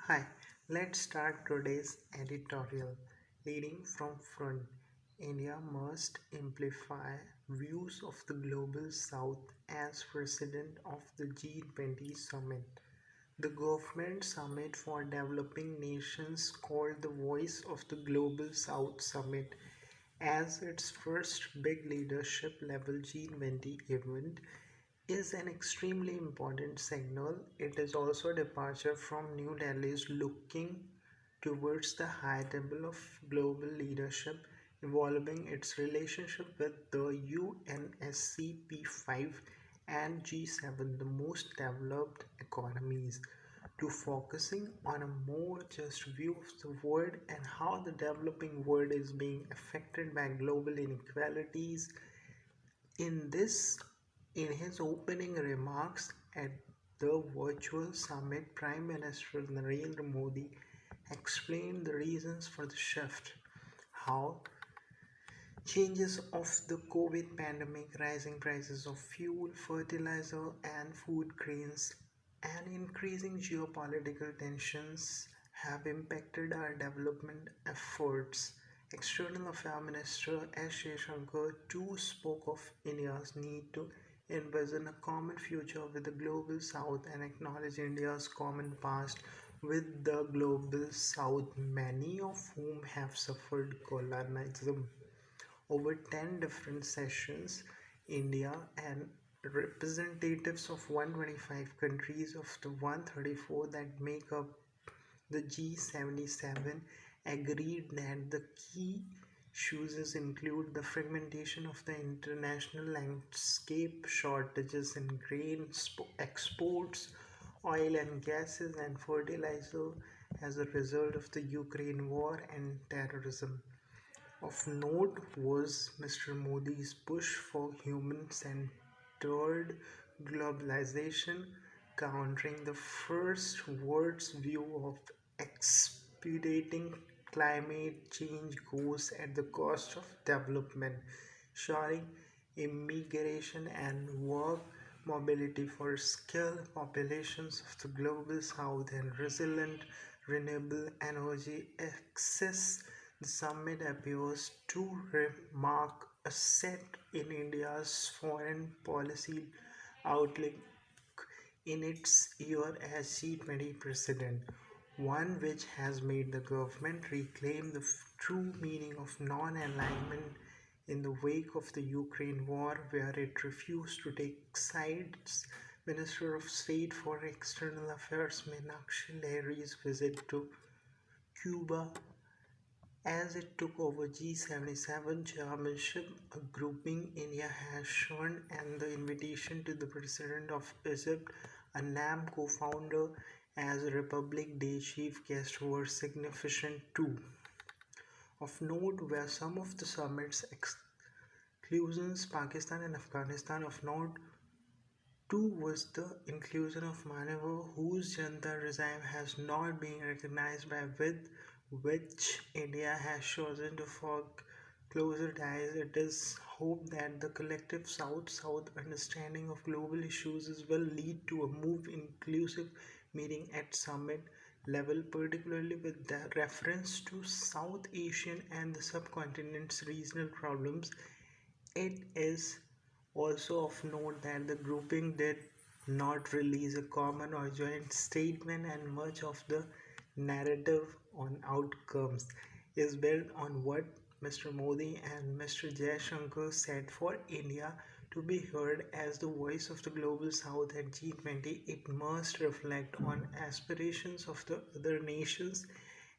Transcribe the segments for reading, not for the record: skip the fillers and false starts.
Hi, let's start today's editorial. Leading from front, India must amplify views of the global south as president of the G20 summit. The government summit for developing nations called the Voice of the Global South Summit as its first big leadership level G20 event is an extremely important signal. It is also a departure from New Delhi's looking towards the high table of global leadership, evolving its relationship with the UNSCP5 and G7, the most developed economies, to focusing on a more just view of the world and how the developing world is being affected by global inequalities in his opening remarks at the virtual summit, Prime Minister Narendra Modi explained the reasons for the shift, how changes of the COVID pandemic, rising prices of fuel, fertilizer, and food grains, and increasing geopolitical tensions have impacted our development efforts. External Affairs Minister S. Shankar too spoke of India's need to envision a common future with the global south and acknowledge India's common past with the global south, many of whom have suffered colonialism. Over 10 different sessions, India and representatives of 125 countries of the 134 that make up the G77 agreed that the key issues include the fragmentation of the international landscape, shortages in grain exports, oil and gases, and fertilizer as a result of the Ukraine war and terrorism. Of note was Mr. Modi's push for human centered globalization, countering the first world's view of expediting climate change goals at the cost of development, ensuring immigration and work mobility for skilled populations of the global south and resilient renewable energy access. The summit appears to mark a set in India's foreign policy outlook in its year as G20 president, one which has made the government reclaim the true meaning of non alignment in the wake of the Ukraine war, where it refused to take sides. Minister of State for External Affairs Meenakshi Lehri's visit to Cuba as it took over G77 chairmanship, a grouping India has shown, and the invitation to the President of Egypt, a NAM co-founder, as Republic Day chief guest were significant too. Of note were some of the summit's exclusions, Pakistan and Afghanistan. Of note too was the inclusion of Myanmar, whose Janata regime has not been recognized by with which India has chosen to forge closer ties. It is hoped that the collective South-South understanding of global issues will lead to a more inclusive meeting at summit level, particularly with the reference to South Asian and the subcontinent's regional problems. It is also of note that the grouping did not release a common or joint statement, and much of the narrative on outcomes is built on what Mr. Modi and Mr. Jaishankar said. For India to be heard as the voice of the global south at G20, it must reflect on aspirations of the other nations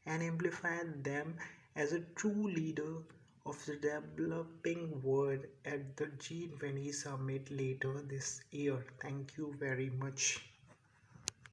and amplify them as a true leader of the developing world at the G20 summit later this year. Thank you very much.